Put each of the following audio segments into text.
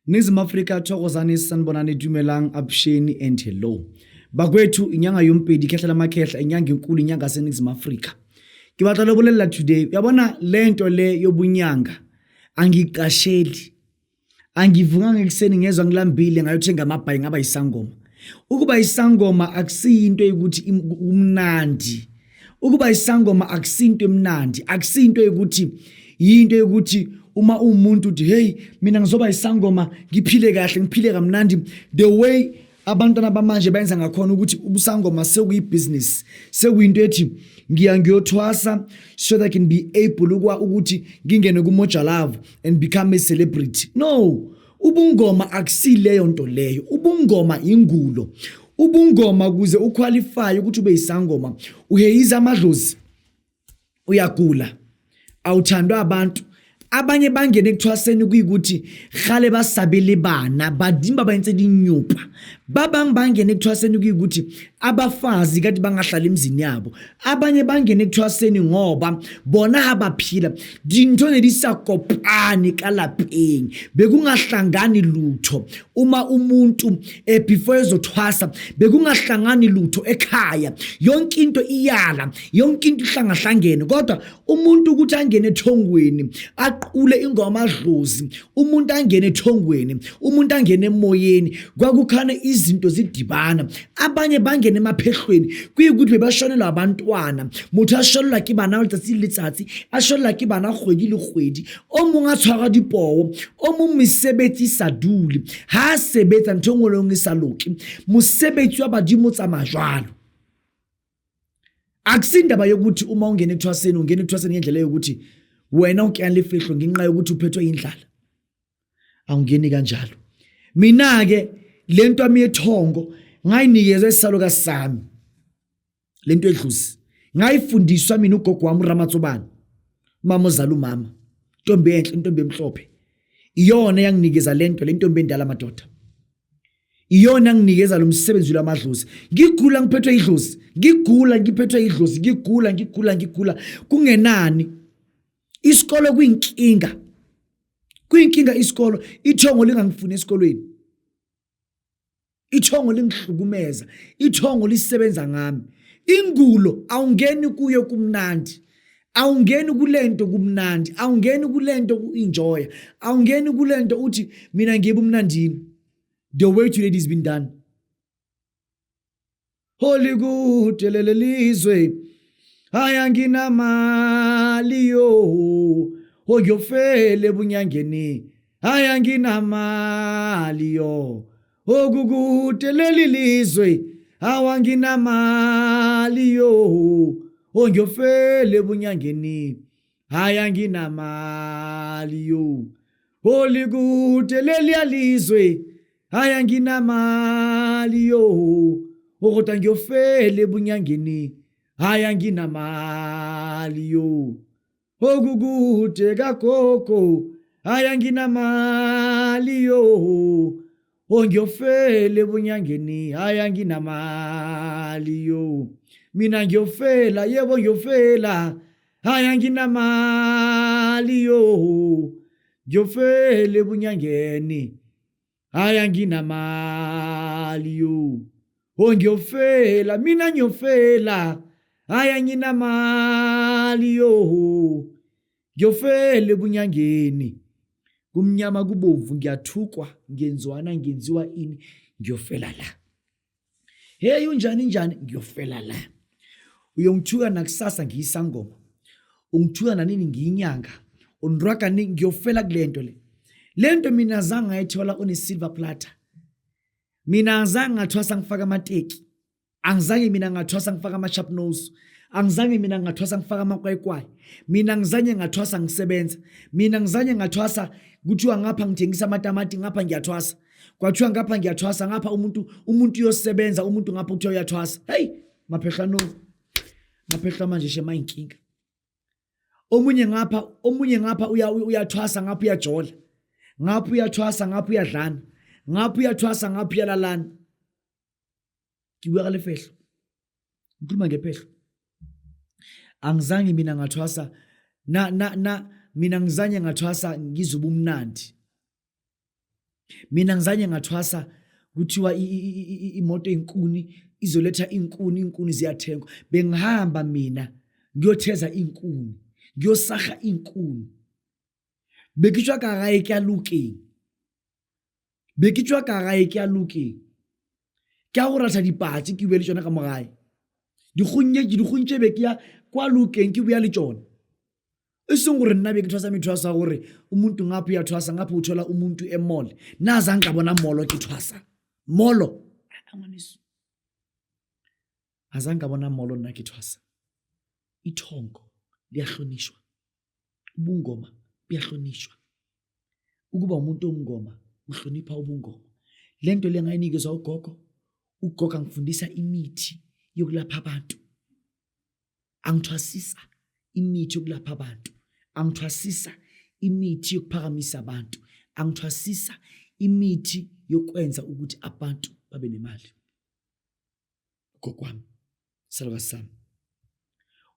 Nizim Africa thokozani sanibonani dumelang abusheni and hello. Bakwethu inyanga yompedi khehla lamakhehla inyanga enkulu inyanga seNizim Africa. Ke batla lo bolela today. Uyabona lento le yobunyanga angiqasheli. Angivuka ngekuseni ngezwe ngilambile ngayothenga amabhayi ngaba isangoma. Ukuba isangoma akusiyinto ukuthi umnandi. Ukuba isangoma akusinto emnandi, akusinto ukuthi yinto yokuthi uma umuntu uthi hey mina ngizoba isangoma ngiphile kahle ngiphile kamnandi the way abantwana bamanje benza ngakhona ukuthi ubusangoma sekuyibusiness sekuyinto ethi ngiyothwasa so that I can be able ukuthi ngingene kuMoja Love and become a celebrity. No, ubungoma akusileyo nto leyo. Ubungoma ingulo. Ubungoma kuze uqualify ukuthi ube isangoma uheyiza amadlozi uyagula awuthandwa abantu abanye bangene ekuthwaseni kuyikuthi khale basabele bana badimba bayentse dinyupa babang bangene ekuthwaseni kuyikuthi abafazi kade bangahlala emzini yabo abanye bangene ekuthwaseni ngoba bona abaphila dinto nedisakopani kalapeni bekungahlangani lutho uma umuntu before ezothwasa bekungahlangani lutho ekhaya yonke into iyala yonke into ihlangahlangene kodwa umuntu ukuthi angene ethongweni aqule ingoma amadlozi umuntu angene ethongweni umuntu angene emoyeni kwakukhana izinto zidibana abanye bangene emaphehlweni kuyikuthi bebashonela abantwana motho ashonela ke bana letsatsi letsatsi ashonela ke bana kgwedi le kgwedi o mong a tshwara dipoho o mong mesebetsi sa dule ha sebetsa nthongolong e sa loki mosebetsi wa badimo tsa majwalo akusindaba yokuthi uma ungene ekuthwaseni ngendlela yokuthi wena ukuyana lefihlo nginqa yokuthi uphethwe indlala awungeni kanjalo mina ke lento ami ethongo ngayinikezwe isalo kaSami lento edlusi ngayifundiswa mina ugogo wami uRamatsobane mama ozala umama intombi enhle intombi emhlophe iyona yanginikeza lento lentombi endala madoda iyona yanginikeza lo msebenzi lamadlozi ngigula ngiphethwe idlozi ngigula ngiphethwe idlozi ngigula kungenani isikolo kuyinkinga isikolo ithongo lingangifuni esikolweni ithongo lingihlukumeza ithongo lisebenza ngami ingulo awungeni kuyo kumnandi awungeni kulento kumnandi awungeni kulento uenjoy awungeni kulento uthi mina ngibe umnandini the way today has been done holy good lelelizwe haya nginamali yo oyofele bunyangeni haya nginamali yo okukude lelilizwe awanginamali yo ongiyofele bunyangeni haya nginamali yo olikude leliyalizwe haya nginamali yo kodwa ngiyofele bunyangeni haya nginamali yo okukude kagogo haya nginamali yo ngiyofele bunyangeni haya nginamali yo mina ngiyofela yebo ngiyofela haya nginamali yo ngiyofele bunyangeni haya nginamali yo ngiyofela mina ngiyofela haya nginamali yo ngiyofele bunyangeni kumnyama kubomvu ngiyathukwa ngenziwa ini ngiyofela la hey unjani ngiyofela la uyongithuka nakusasa ngiyisangoma ungithuka nanini ngiyinyanga undraka ngiyofela kulento lento mina azange ngayithola one silver platter mina azange ngathwasa ngifaka amateki angizange mina ngathwasa ngifaka ama-sharp nose angizange mina ngathwasa ngifaka amakwayikwayi mina ngizange ngathwasa ngisebenza mina ngizange ngathwasa kuthiwa ngapha ngithengisa amatamati ngapha ngiyathwasa kwathiwa ngapha ngiyathwasa ngapha umuntu uyosebenza umuntu ngapha kuthiwa uyathwasa hey maphehla manje shema inkinga omunye ngapha uyathwasa ngapha uyajola ngapha uyathwasa ngapha uyadlana ngapha uyathwasa ngapha uyalalana kibuka lefehlo ngikhuluma ngephehlo angizange mina ngathwasa mina ngizange ngathwasa ngizubumnandi Mina ngizanye ngathwasa kuthiwa imoto enkuni izoletha inkuni ziyathengwa. Bengihamba mina ngiyotheza inkuni, ngiyosaha inkuni. Bekitshwa ka gae ke a Lukeng. Bekitshwa ka gae ke a Lukeng. Ke a go rata dipatsi ke bue le tsona ka mogae. Dikhuntse be ke ya kwa Lukeng ke bua le tsona. Iseng gore nna be ke thwasa methwasa gore umuntu ngapho uyathwasa ngapho uthola umuntu emall. Naza ngabona molo ke thwasa. Molo. Azange ngabona molo nna ke thwasa. Ithongo liyahlonishwa. Ubungoma buyahlonishwa. Ukuba umuntu omngoma uhlonipha ubungoma. Lento lengayinikeza ugogo. Ugogo angifundisa imithi yokulapha abantu. Angithwasisa imithi yokulapha abantu. Angithwasisa imithi yokuphakamisa abantu. Angithwasisa imithi yokwenza ukuthi abantu babe nemali. Ugogo wami, salwa sami.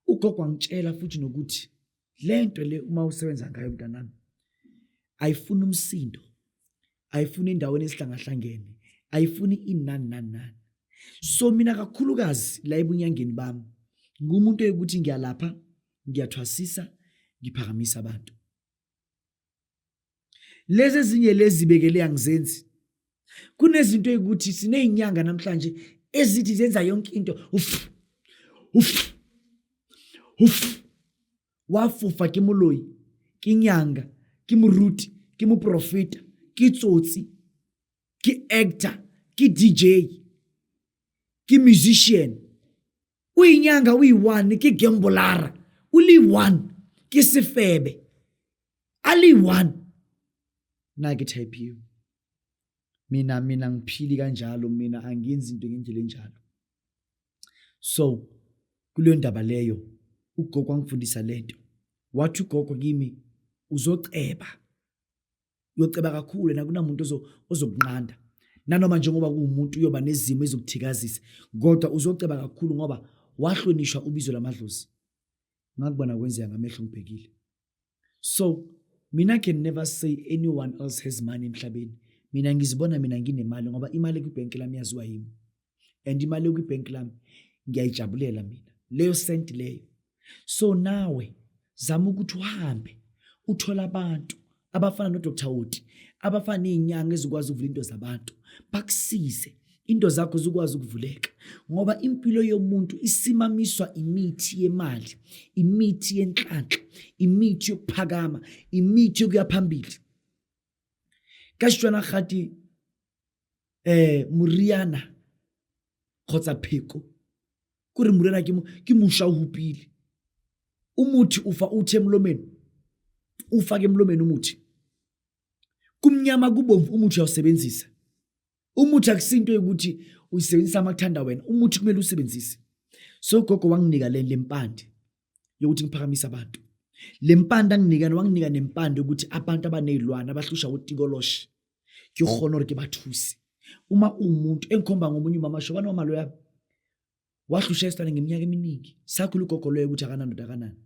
Ugogo wangitshela futhi nokuthi lento le uma usebenza ngayo mntanami ayifuni umsindo, ayifuni endaweni esihlangahlangene, ayifuni inani. So mina kakhulukazi la ebunyangeni bami ngumuntu ukuthi ngiyalapha, ngiyathwasisa, ngiphakamisa abantu. Lezi ezinye lezi bekele angizenzi. Kunezinto ukuthi sinezinyanga namhlanje ezithi zenza yonke into wafufa ke moloi, ke nyanga, ke moruti, ke moprofeta, ke tsotsi, ke actor, ke DJ, ke musician. Uyinyanga uyi-1 ke gambler, uli-1 ke sefebe, ali-1. Na ke type you. Mina ngiphili kanjalo, mina angenzi into ngendlela enjalo. So kuleyo ndaba leyo ugogo wangifundisa lento. Wathi ugogo kimi uzoceba. Uyoceba kakhulu na kunamuntu ozokunqanda. Nanoma njengoba kuumuntu uyoba nezimo ezokuthikazisa, kodwa uzoceba kakhulu ngoba wahlonishwa ubizo lamadlozi. Ngakubona kwenzeka ngamehlo ngibhekile. So mina can never say anyone else has money emhlabeni. Mina ngizibona mina nginemali ngoba imali kwibhenki lami yaziwa yimi. And imali kwibhenki lami ngiyayijabulela mina. Leyo senti leyo. So nawe zama ukuthi uhambe uthola abantu abafana noDr. Oti, abafana nezinyanga ezikwazi ukuvula into zabantu, bakusize into zakho zikwazi ukuvuleka. Ngoba impilo yomuntu isimamiswa imithi yemali, imithi yenhlanhla, imithi yokuphakama, imithi yokuya phambili. Kashwana khati Muriana khotsa pheko kuri Muriana ke musha uhupile. Umuthi ufa uthe emlomeni, ufake emlomeni umuthi. Kumnyama kubomvu umuthi uyawusebenzisa. Umuthi akusinto ukuthi uyisebenzisa amathanda wena, umuthi kumele usebenzise. So gogo wanginika le mpande yokuthi ngiphakamisa abantu. Le mpande wanginika nempande ukuthi abantu abanezilwana abahlusha uTikoloshi ke khona hore ke bathusi. Uma umuntu engikhomba ngomunye umama shobana wamalo yami wahlusha isitwana ngeminyaka eminingi. Sakhulu ugogo loyo ukuthi akanandoda akanani.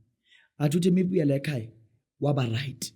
Athi uthi mibuya la ekhaya waba right.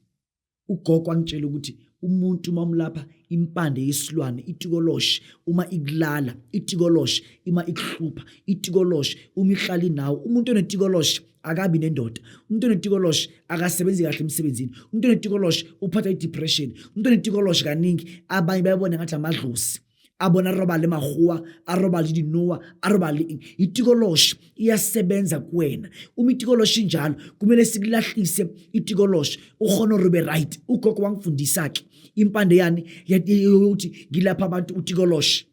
Ugogo angitshela ukuthi umuntu mamlapha impande yesilwane iTikoloshi uma ikulala, iTikoloshi ima ikuhlupha, iTikoloshi uma ihlali nawo. Umuntu oneTikoloshi akabi nendoda. Umuntu oneTikoloshi akasebenzi kahle emsebenzini. Umuntu oneTikoloshi uphatha idepression. Umuntu oneTikoloshi kaningi abanye bayabona ngathi amadlozi. Abona roba le mahuwa, aroba le dinoa, aroba le iTikoloshi iyasebenza kuwena. Uma iTikoloshi njalo kumele sikulahlise iTikoloshi ukhona ube right. Ugogo wangifundisa ke impande yani yokuthi ngilapha abantu uTikoloshi.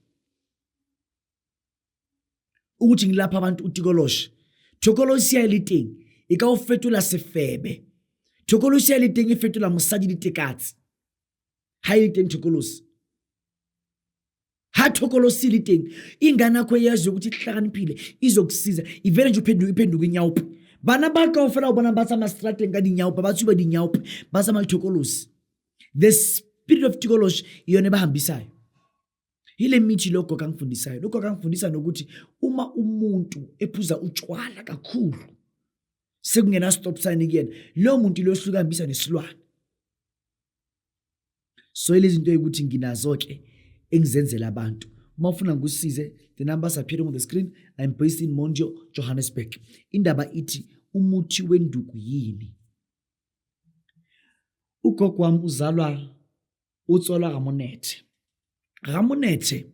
Ukuthi ngilapha abantu uTikoloshi. Thokolosi ya liteng e ka o fetola sefebe. Thokolosi ya liteng e fetola mosadi ditekatsi. Ha e teng thokolosi. Ha thokolosi liteng ingana kho yazi ukuthi ihlakaniphile izokusiza ivele nje iphenduka inyawupe. Bana ba ka ofela o bona ba tsa mastrateng ka dinyawupe ba tsuba dinyawupe ba tsa malthokolosi. The spirit of Tikoloshi iyona ebahambisayo. Ile mithi lokho kangifundisayo. Lokho kangifundisa nokuthi uma umuntu ephuza utshwala kakhulu sekungena stop sign kuyena, lo muntu lo hluka hambisa nesilwane. So lezi zinto ukuthi nginazo ke engizenzela abantu. Uma ufuna ngikusize, the numbers appearing on the screen. I'm based in Mondio, Johannesburg. Indaba ithi umuthi wenduku yini? Ugogo wami utswalwa Ramonete. Ramonete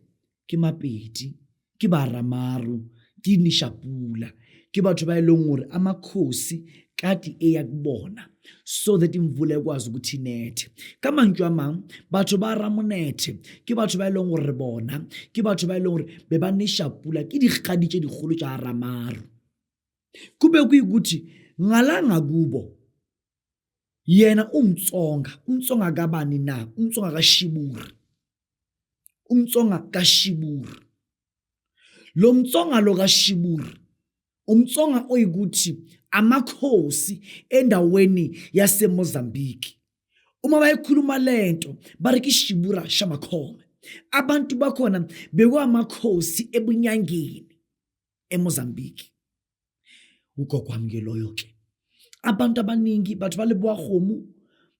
ke Mapedi, ke Baramaru, ke Nishapula, ke batho ba eleng hore amakhosi kati eyakubona so that imvula ekwazi ukuthi inethe. Ka mantswe a mang, batho ba Ramonete ke batho ba eleng hore bona ke batho ba eleng hore be ba Nishapula ke dikgadi tse digolo tsa Ramaru. Kube kuyikuthi ngalanga kubo yena umtsonga kabani na? Umtsonga kaShiburi. Umtsonga kaShiburi. Lo mtsonga lo kaShiburi, umtsonga oyikuthi amakhosi endaweni yaseMozambique. Uma bayikhuluma lento bari kiShibura Shamakhome. Abantu bakhona bekwamakhosi ebunyangeni eMozambique. Ugogo wami ke loyo ke. Abantu abaningi, batho ba Leboa Kgomo,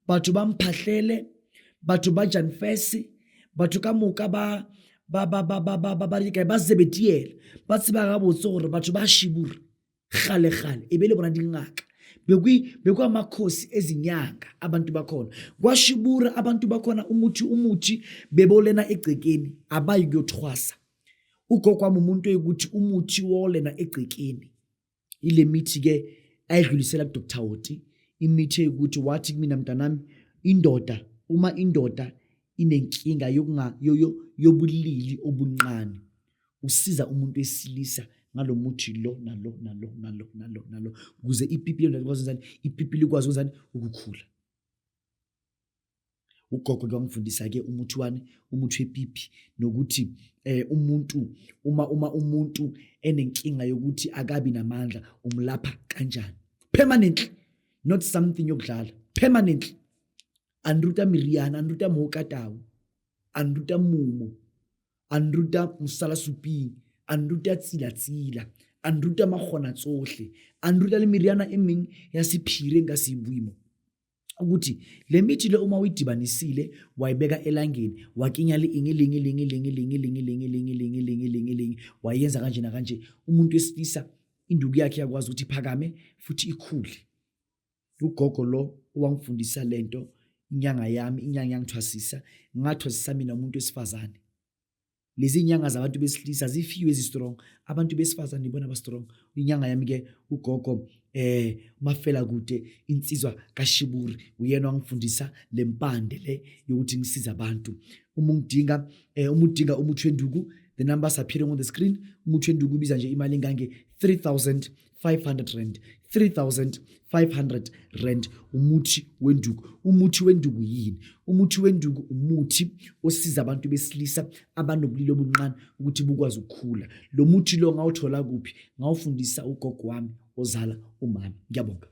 batho ba Mphahlele, batho ba Janfesi, batho ka moka ba Zebediela, ba tseba ga botse gore batho ba Shiburi gale ebe le bona dingaka. Bekwa amakhosi ezinyanga abantu bakhona. Kwa Shiburi abantu bakhona umuthi bebolena egcekeni abayi kuyothwasa. Ugogo wami umuntu ukuthi umuthi wolena egcekeni. Ile mithi ke ayidlulisela ku Dr. Hoti, imithi ukuthi wathi kumina mntanami, uma indoda inenkinga yobulili obunqane, usiza umuntu wesilisa ngalomuthi lo nalo ukuze ipipi likwazi ukukhula. Ugogo kwangifundisa ke umuthi wepipi nokuthi umuntu uma umuntu enenkinga yokuthi akabi namandla umlapha kanjani permanently, not something yokudlala, permanently. Anruta Miriana, anruta Mokatawu, anruta Mumo, anruta Musala Supi, anruta Tsila, anruta Magona tsohle, anruta le Miriana emeng ya sephire nga sibuimo. Ukuthi le mithi le uma uyidibanisile wayibeka elangeni wakinya le lingi wayenza kanje na kanje, umuntu wesilisa induku yakhe yakwazi ukuthi iphakame futhi ikhule. Ugogo lo owangifundisa lento, inyanga yangithwasisa, ngathwasisa mina umuntu wesifazane. Lezi inyanga zabantu besilisa zifiwe ezi-strong, abantu besifazane ibona ba-strong. Inyanga yami ke ugogo Mafela kude insizwa kaShiburi, uyena wangifundisa lempande le yokuthi ngisiza abantu. Uma udinga umuthi wenduku, the numbers appearing on the screen. Umuthi wenduku ubiza nje imali engange 3,500 rand. 3,500 rand umuthi wenduku yini? Umuthi wenduku umuthi osiza abantu besilisa abanobulili obunqane ukuthi bukwazi ukukhula. Lo muthi lo ngawuthola kuphi? Ngawufundisa ugogo wami ozala umama. Ngiyabonga.